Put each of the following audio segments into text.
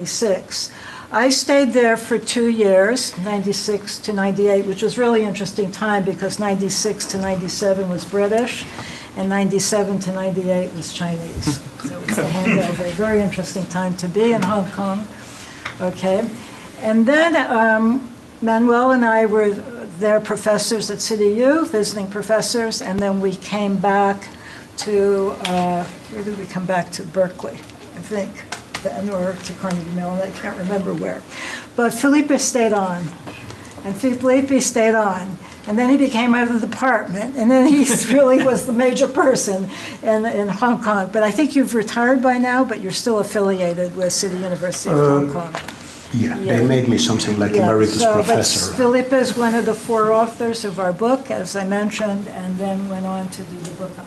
1996. I stayed there for 2 years, 96 to 98, which was really interesting time because 96 to 97 was British and 97 to 98 was Chinese. So it was a handover, very interesting time to be in Hong Kong. Okay, and then Manuel and I were their professors at CityU, visiting professors, and then we came back to, where did we come back to? Berkeley, I think. Or to Carnegie Mellon, I can't remember where. But Felipe stayed on, and Felipe stayed on. And then he became out of the department, and then he really was the major person in Hong Kong. But I think you've retired by now, but you're still affiliated with City University of Hong Kong. Yeah, they made me something like emeritus professor. But Felipe is one of the 4 authors of our book, as I mentioned, and then went on to do the book on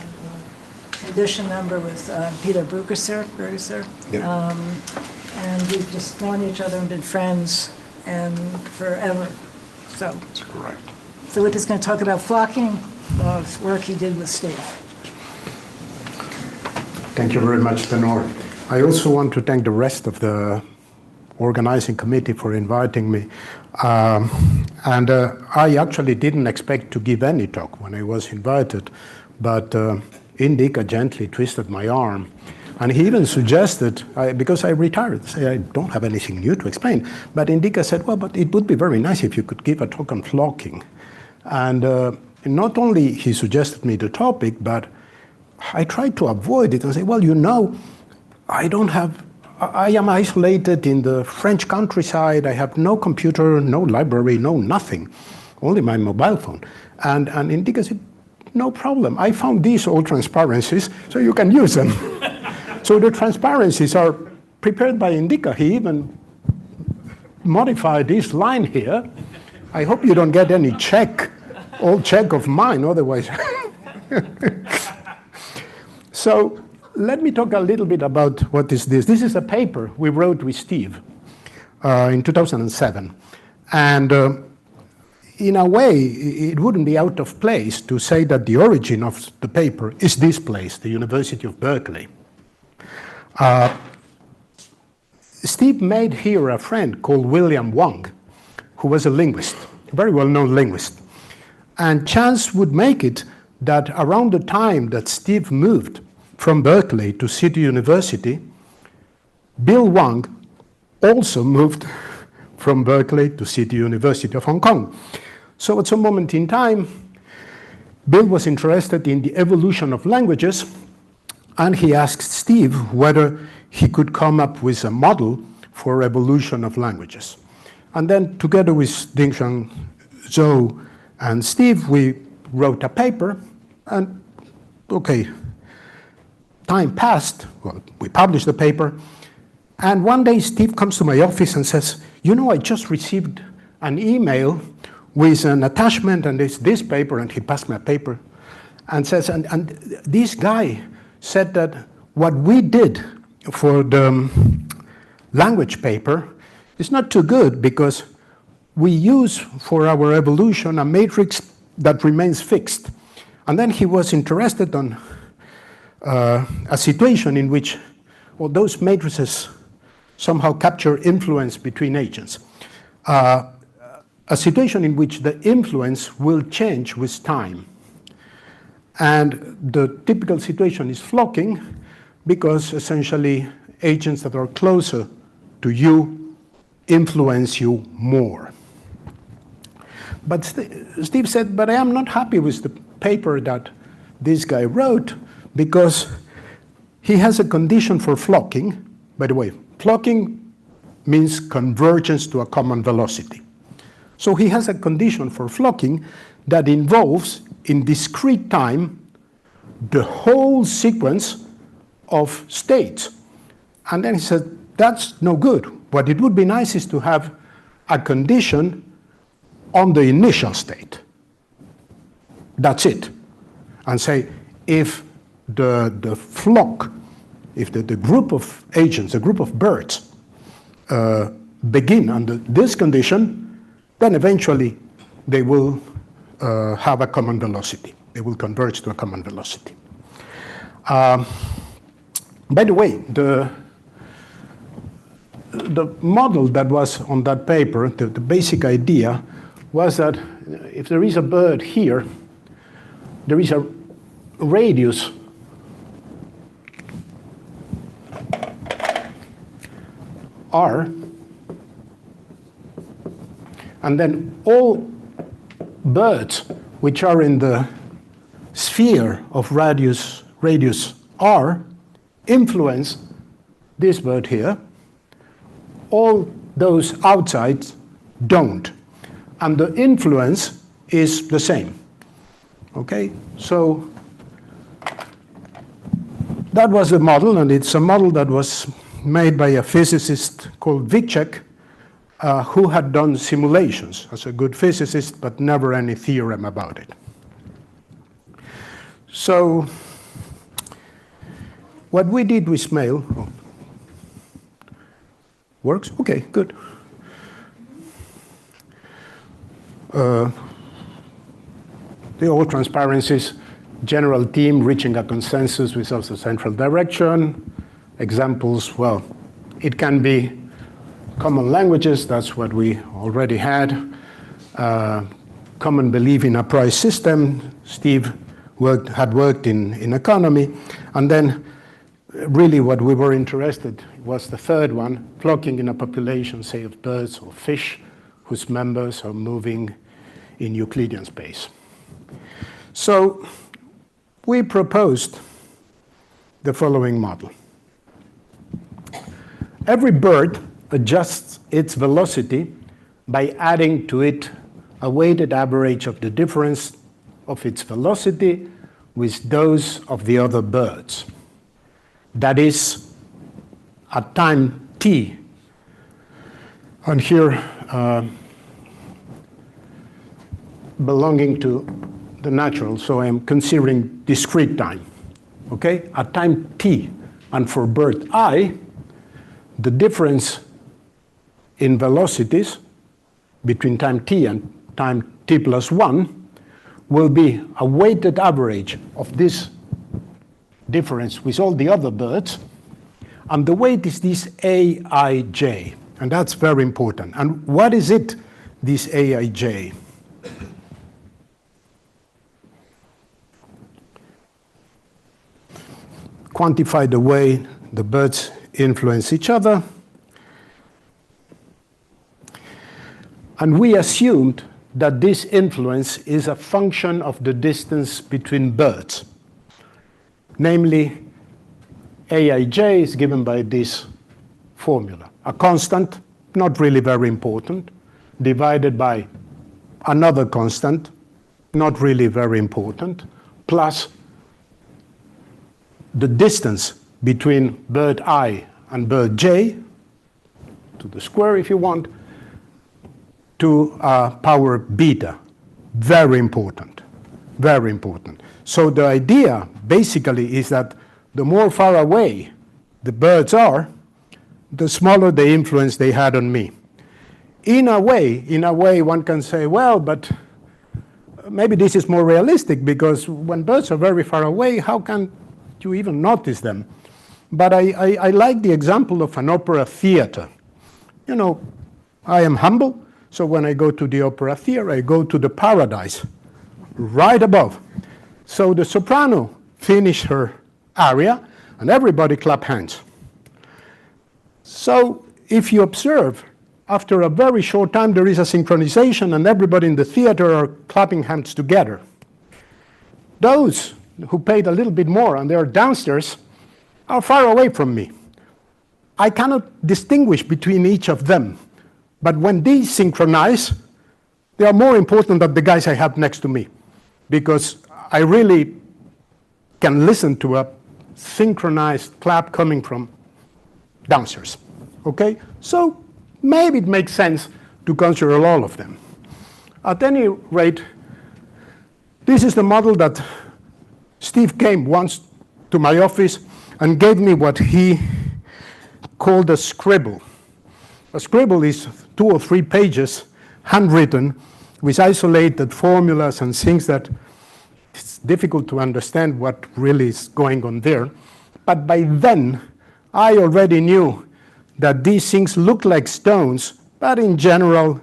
Condition Number with Peter Brugerser. Yep. And we've just known each other and been friends and forever. So that's correct. Felipe is going to talk about flocking, work he did with Steve. Thank you very much, Tenor. I also want to thank the rest of the organizing committee for inviting me. I actually didn't expect to give any talk when I was invited, but Indica gently twisted my arm. And he even suggested, because I retired, say I don't have anything new to explain, but Indica said, well, but it would be very nice if you could give a talk on flocking. And not only he suggested me the topic, but I tried to avoid it and say, well, you know, I am isolated in the French countryside. I have no computer, no library, no nothing, only my mobile phone. And Indica said, no problem. I found these old transparencies, so you can use them. So the transparencies are prepared by Indica. He even modified this line here. I hope you don't get any old check of mine, otherwise. So let me talk a little bit about what is this. This is a paper we wrote with Steve in 2007. And in a way, it wouldn't be out of place to say that the origin of the paper is this place, the University of Berkeley. Steve made here a friend called William Wang, who was a linguist, a very well-known linguist. And chance would make it that around the time that Steve moved from Berkeley to City University, Bill Wang also moved from Berkeley to City University of Hong Kong. So at some moment in time, Bill was interested in the evolution of languages, and he asked Steve whether he could come up with a model for evolution of languages. And then together with Dingsheng Zhou and Steve, we wrote a paper, and okay, time passed, well, we published the paper, and one day Steve comes to my office and says, you know, I just received an email with an attachment, and it's this paper, and he passed me a paper, and says, and this guy said that what we did for the language paper is not too good because we use for our evolution a matrix that remains fixed. And then he was interested on a situation in which those matrices somehow capture influence between agents. A situation in which the influence will change with time. And the typical situation is flocking because essentially agents that are closer to you influence you more. But Steve said, but I am not happy with the paper that this guy wrote because he has a condition for flocking. By the way, flocking means convergence to a common velocity. So he has a condition for flocking that involves, in discrete time, the whole sequence of states. And then he said, that's no good. What it would be nice is to have a condition on the initial state. That's it. And say, if the flock, if the group of agents, a group of birds, begin under this condition, then eventually they will have a common velocity. They will converge to a common velocity. By the way, the model that was on that paper, the basic idea, was that if there is a bird here, there is a radius r, and then all birds which are in the sphere of radius r influence this bird here. All those outside don't. And the influence is the same. Okay? So that was the model, and it's a model that was made by a physicist called Vicek, who had done simulations as a good physicist, but never any theorem about it. So what we did with Smale, works? Okay, good. The all transparencies, general theme, reaching a consensus without a central direction. Examples, well, it can be common languages, that's what we already had. Common belief in a price system. Steve had worked in economy. And then really what we were interested was the third one, flocking in a population, say, of birds or fish whose members are moving in Euclidean space. So we proposed the following model. Every bird adjusts its velocity by adding to it a weighted average of the difference of its velocity with those of the other birds. That is, at time t, and here belonging to the natural, so I am considering discrete time. Okay? At time t, and for bird I, the difference in velocities between time t and time t plus 1 will be a weighted average of this difference with all the other birds, and the weight is this Aij, and that's very important. And what is it, this Aij? Quantify the way the birds influence each other. And we assumed that this influence is a function of the distance between birds. Namely, Aij is given by this formula. A constant, not really very important, divided by another constant, not really very important, plus the distance between bird I and bird j, to the square if you want, to power beta. Very important, very important. So the idea basically is that the more far away the birds are, the smaller the influence they had on me. In a way, one can say, well, but maybe this is more realistic, because when birds are very far away, how can you even notice them? But I like the example of an opera theater. You know, I am humble, so when I go to the opera theater, I go to the paradise, right above. So the soprano finished her aria, and everybody clap hands. So if you observe, after a very short time, there is a synchronization, and everybody in the theater are clapping hands together. Those who paid a little bit more, and they are downstairs, are far away from me. I cannot distinguish between each of them. But when these synchronize, they are more important than the guys I have next to me, because I really can listen to a synchronized clap coming from downstairs. Okay? So maybe it makes sense to consider all of them. At any rate, this is the model that Steve came once to my office and gave me what he called a scribble. A scribble is 2 or 3 pages, handwritten, with isolated formulas and things that it's difficult to understand what really is going on there. But by then, I already knew that these things look like stones, but in general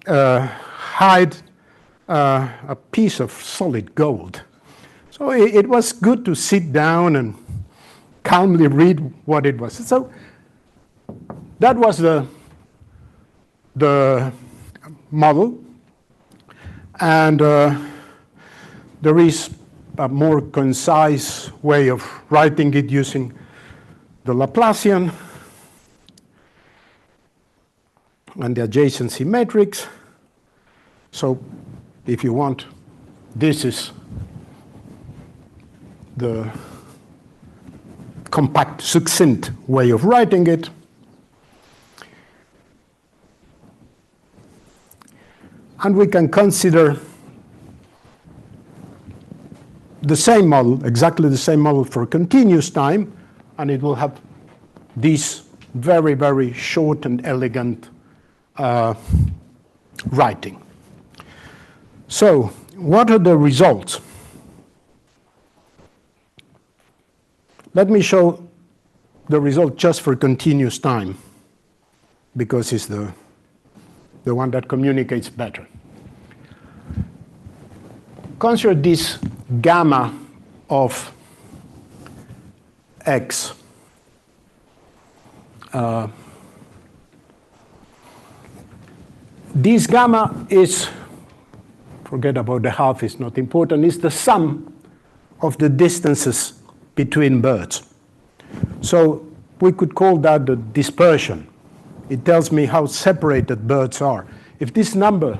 hide a piece of solid gold. So it was good to sit down and calmly read what it was. So that was the model. And there is a more concise way of writing it using the Laplacian and the adjacency matrix. So if you want, this is the compact, succinct way of writing it. And we can consider the same model, exactly the same model for continuous time, and it will have this very, very short and elegant writing. So what are the results? Let me show the result just for continuous time, because it's the one that communicates better. Consider this gamma of x. This gamma is, forget about the half, it's not important, it's the sum of the distances between birds. So we could call that the dispersion. It tells me how separated birds are. If this number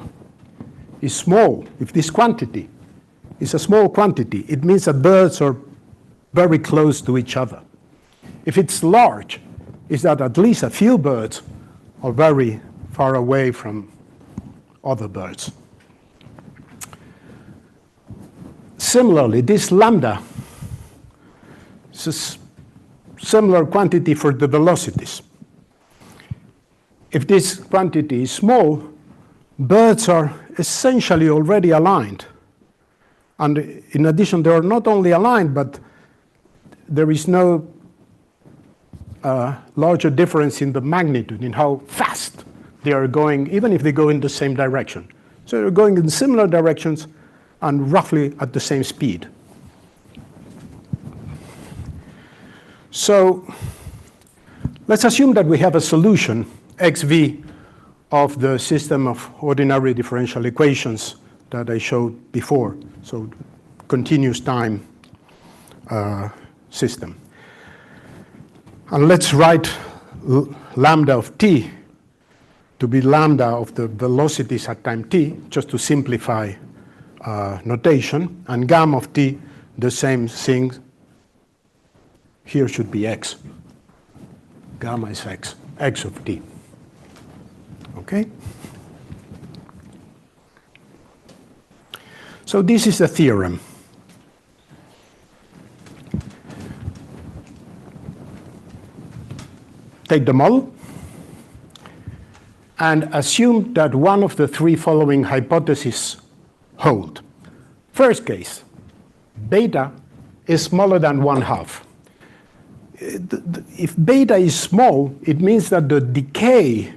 is small, if this quantity is a small quantity, it means that birds are very close to each other. If it's large, it's that at least a few birds are very far away from other birds. Similarly, this lambda is a similar quantity for the velocities. If this quantity is small, birds are essentially already aligned. And in addition, they are not only aligned, but there is no larger difference in the magnitude, in how fast they are going, even if they go in the same direction. So they're going in similar directions and roughly at the same speed. So let's assume that we have a solution, xv, of the system of ordinary differential equations that I showed before, so continuous time system. And let's write lambda of t to be lambda of the velocities at time t, just to simplify notation, and gamma of t, the same thing. Here should be x. Gamma is x, x of t. Okay? So this is the theorem. Take the model and assume that one of the three following hypotheses hold. First case, beta is smaller than 1/2. If beta is small, it means that the decay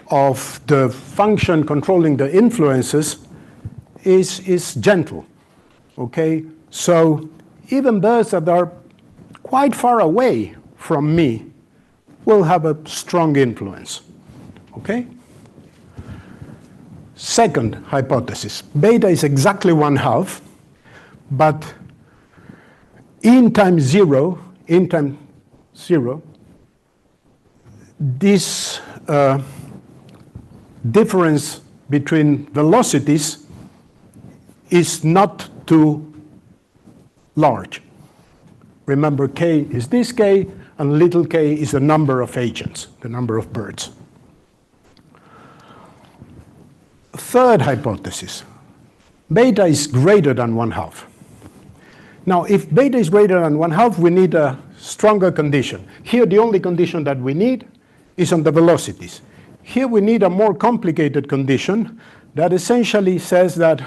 of the function controlling the influences is gentle. Okay? So even birds that are quite far away from me will have a strong influence. Okay? Second hypothesis, beta is exactly 1/2, but in time zero, this difference between velocities is not too large. Remember, k is this k, and little k is the number of agents, the number of birds. Third hypothesis, beta is greater than 1/2. Now, if beta is greater than 1/2, we need a stronger condition. Here, the only condition that we need is on the velocities. Here, we need a more complicated condition that essentially says that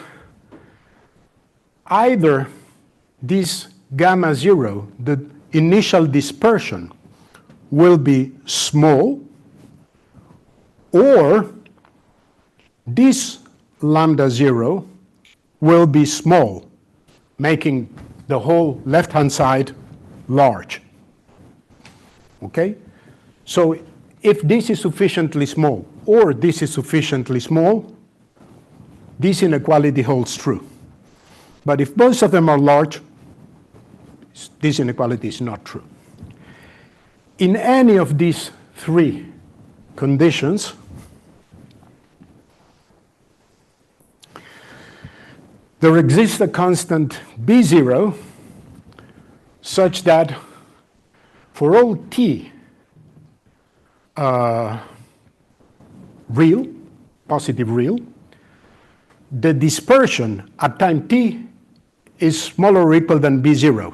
either this gamma 0, the initial dispersion will be small, or this lambda 0 will be small, making the whole left-hand side large. Okay? So if this is sufficiently small, or this is sufficiently small, this inequality holds true. But if both of them are large, this inequality is not true. In any of these three conditions, there exists a constant B0 such that for all t real, positive real, the dispersion at time t is smaller or equal than B0.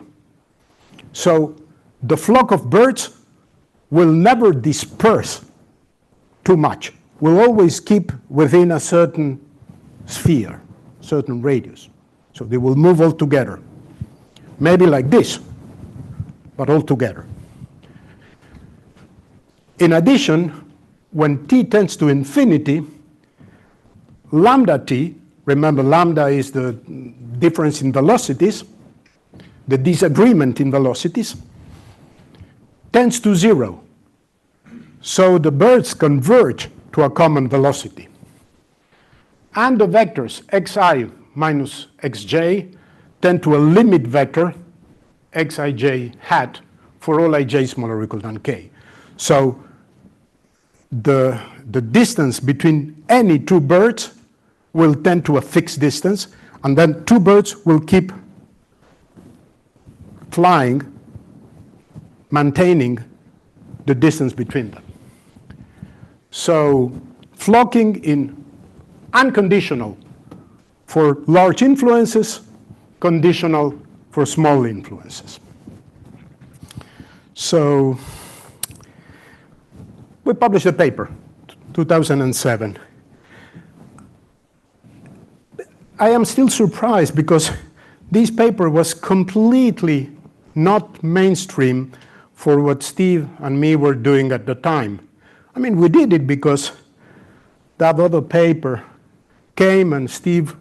So the flock of birds will never disperse too much, will always keep within a certain sphere, certain radius. So they will move all together. Maybe like this, but all together. In addition, when t tends to infinity, lambda t, remember lambda is the difference in velocities, the disagreement in velocities, tends to 0. So the birds converge to a common velocity. And the vectors xi minus xj tend to a limit vector xij hat for all ij smaller or equal than k. So the distance between any two birds will tend to a fixed distance, and then two birds will keep flying, maintaining the distance between them. So flocking in unconditional for large influences, conditional for small influences. So we published a paper, 2007. I am still surprised because this paper was completely not mainstream for what Steve and me were doing at the time. I mean, we did it because that other paper came and Steve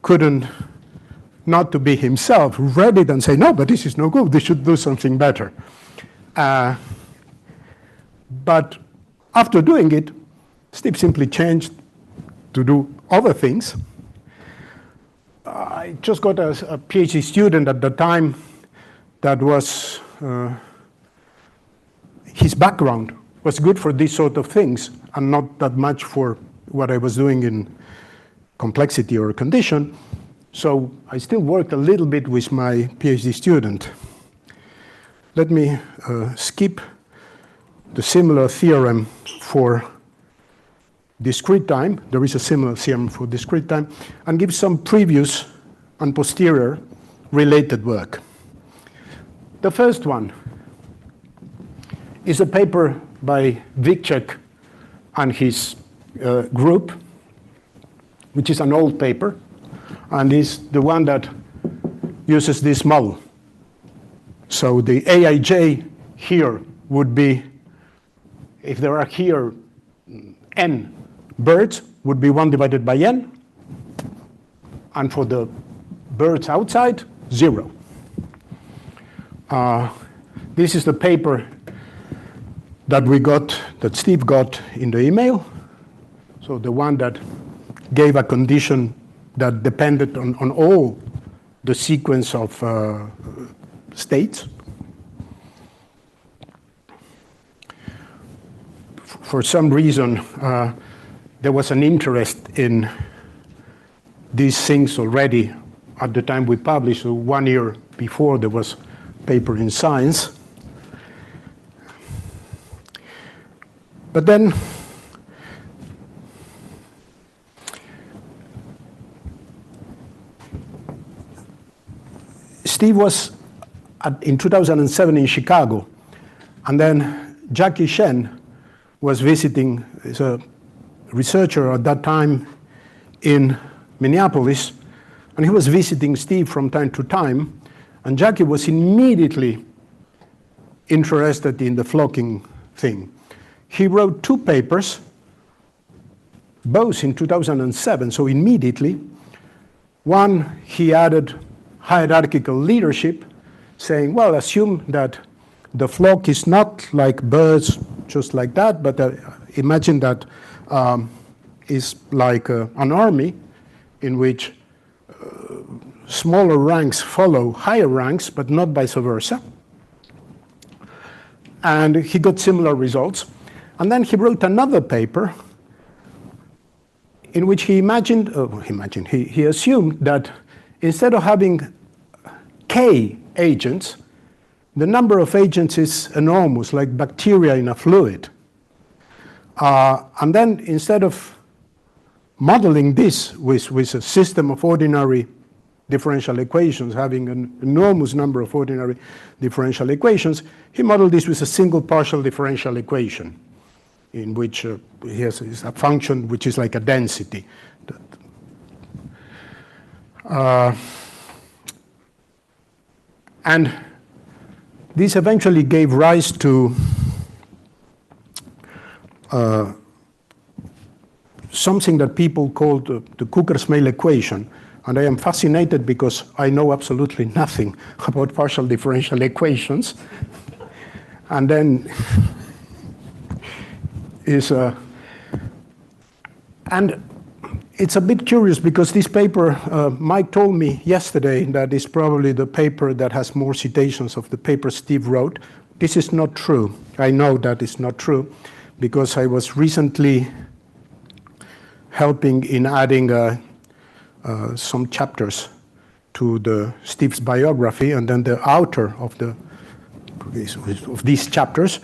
couldn't not to be himself, read it and say, no, but this is no good, they should do something better. But after doing it, Steve simply changed to do other things. I just got a PhD student at the time that was, his background was good for these sort of things and not that much for what I was doing in complexity or condition. So I still worked a little bit with my PhD student. Let me skip the similar theorem for discrete time. There is a similar theorem for discrete time, and give some previous and posterior related work. The first one is a paper by Vicek and his group, which is an old paper, and is the one that uses this model. So the Aij here would be, if there are here n birds, would be 1 divided by n, and for the birds outside, 0. This is the paper that we got, that Steve got in the email. So the one that gave a condition that depended on all the sequence of states. For some reason, there was an interest in these things already at the time we published. So 1 year before, there was a paper in Science. But then Steve was in 2007 in Chicago, and then Jackie Shen was visiting, as a researcher at that time in Minneapolis, and he was visiting Steve from time to time, and Jackie was immediately interested in the flocking thing. He wrote 2 papers, both in 2007, so immediately. One, he added hierarchical leadership, saying, well, assume that the flock is not like birds, just like that, but imagine that is like an army in which smaller ranks follow higher ranks, but not vice versa. And he got similar results. And then he wrote another paper in which he assumed that instead of having K agents, the number of agents is enormous, like bacteria in a fluid. And then instead of modeling this with a system of ordinary differential equations, having an enormous number of ordinary differential equations, he modeled this with a single partial differential equation, in which he has a function which is like a density. And this eventually gave rise to something that people called the Cucker-Smale equation. And I am fascinated because I know absolutely nothing about partial differential equations. And then and it's a bit curious because this paper, Mike told me yesterday that is probably the paper that has more citations of the paper Steve wrote. This is not true. I know that is not true because I was recently helping in adding some chapters to Steve's biography, and then the author of these chapters,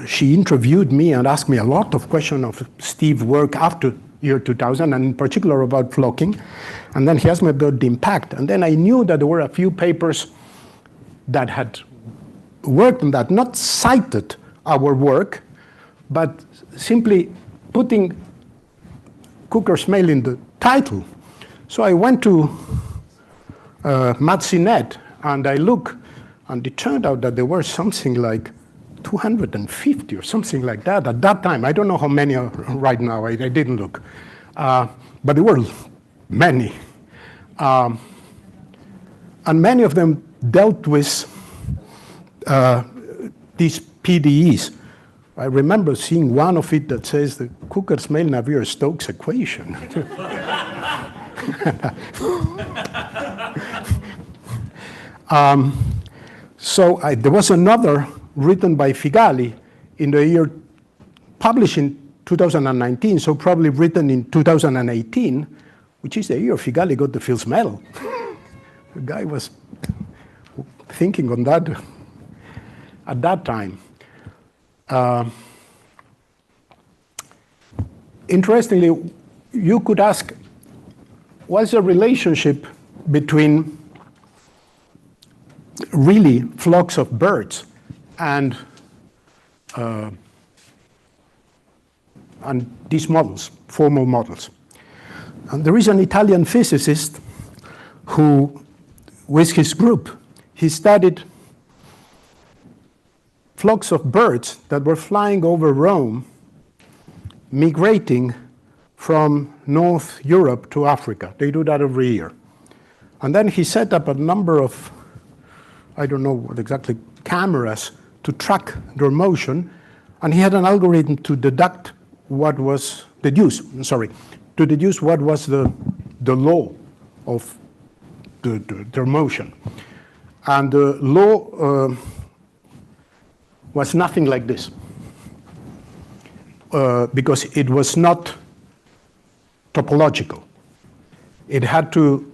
she interviewed me and asked me a lot of questions of Steve's work after year 2000, and in particular about flocking. And then he asked me about the impact. And then I knew that there were a few papers that had worked on that, not cited our work, but simply putting Cucker-Smale in the title. So I went to Matsinet and I looked, and it turned out that there were something like 250 or something like that at that time. I don't know how many are right now. I didn't look. But there were many. And many of them dealt with these PDEs. I remember seeing one of it that says the Cucker-Smale-Navier-Stokes equation. There was another written by Figali in the year, published in 2019, so probably written in 2018, which is the year Figali got the Fields Medal. The guy was thinking on that at that time. Interestingly, you could ask, what's the relationship between really flocks of birds and these models, formal models? And there is an Italian physicist who, with his group, he studied flocks of birds that were flying over Rome, migrating from North Europe to Africa. They do that every year. And then he set up a number of, I don't know what exactly, cameras to track their motion, and he had an algorithm to deduce what was the law of their motion. And the law was nothing like this, because it was not topological. It had to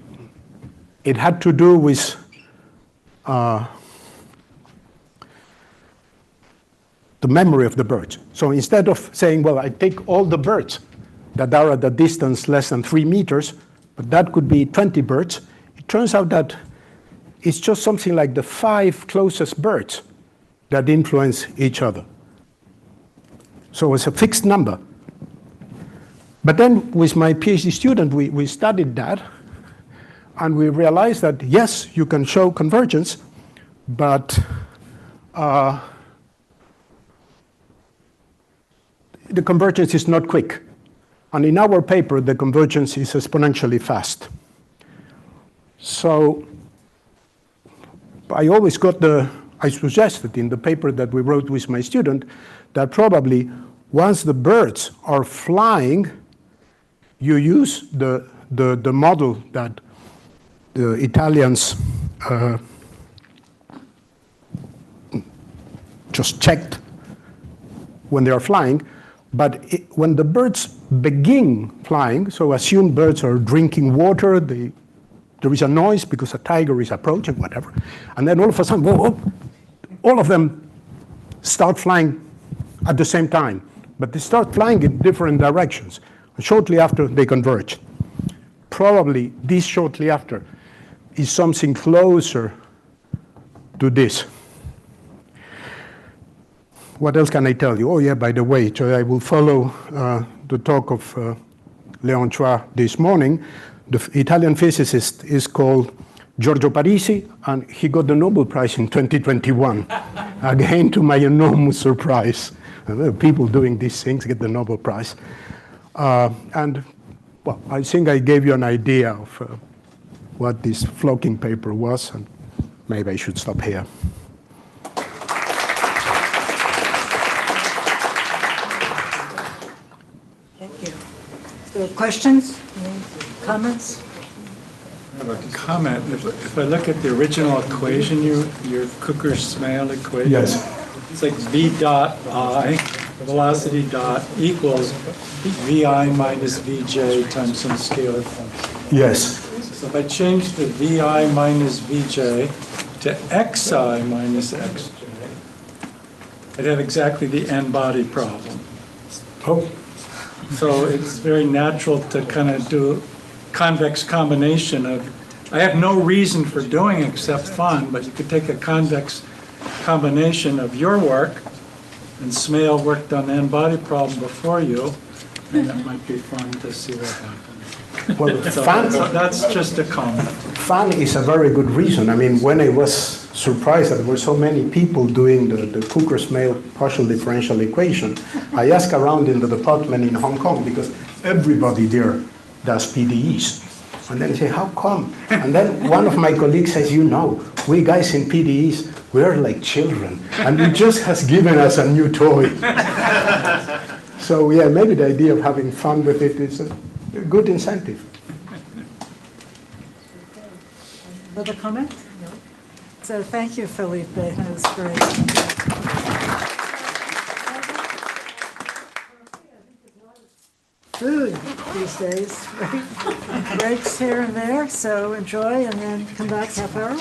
do with the memory of the birds. So instead of saying, well, I take all the birds that are at a distance less than 3 meters, but that could be 20 birds, it turns out that it's just something like the 5 closest birds that influence each other. So it's a fixed number. But then with my PhD student, we studied that, and we realized that, yes, you can show convergence, but the convergence is not quick. And in our paper, the convergence is exponentially fast. So I always I suggested in the paper that we wrote with my student that probably once the birds are flying, you use the model that the Italians just checked when they are flying. But when the birds begin flying, so assume birds are drinking water, there is a noise because a tiger is approaching, whatever. And then all of a sudden, whoa, all of them start flying at the same time. But they start flying in different directions. And shortly after, they converge. Probably this shortly after is something closer to this. What else can I tell you? Oh, yeah, by the way, so I will follow the talk of Léon Chua this morning. The Italian physicist is called Giorgio Parisi, and he got the Nobel Prize in 2021. Again, to my enormous surprise. People doing these things get the Nobel Prize. And, well, I think I gave you an idea of what this flocking paper was, and maybe I should stop here. So questions, comments? I have a comment. If I look at the original equation, your Cucker-Smale equation, Yes. it's like v dot I, velocity dot, equals vi minus vj times some scalar function. Yes. So if I change the vi minus vj to xi minus xj, I'd have exactly the n-body problem. Oh. So it's very natural to kind of do convex combination of, I have no reason for doing except fun, but you could take a convex combination of your work, and Smale worked on the n-body problem before you, and it might be fun to see what happens. Well, So that's just a comment. Fun is a very good reason. I mean, when I was surprised that there were so many people doing the Cucker-Smale partial differential equation, I asked around in the department in Hong Kong because everybody there does PDEs. And then they say, how come? And then one of my colleagues says, you know, we guys in PDEs, we're like children, and it just has given us a new toy. So yeah, maybe the idea of having fun with it is a good incentive. Another comment? No. So thank you, Felipe. That was great. Food these days, right? Breaks here and there, so enjoy and then come back half hour.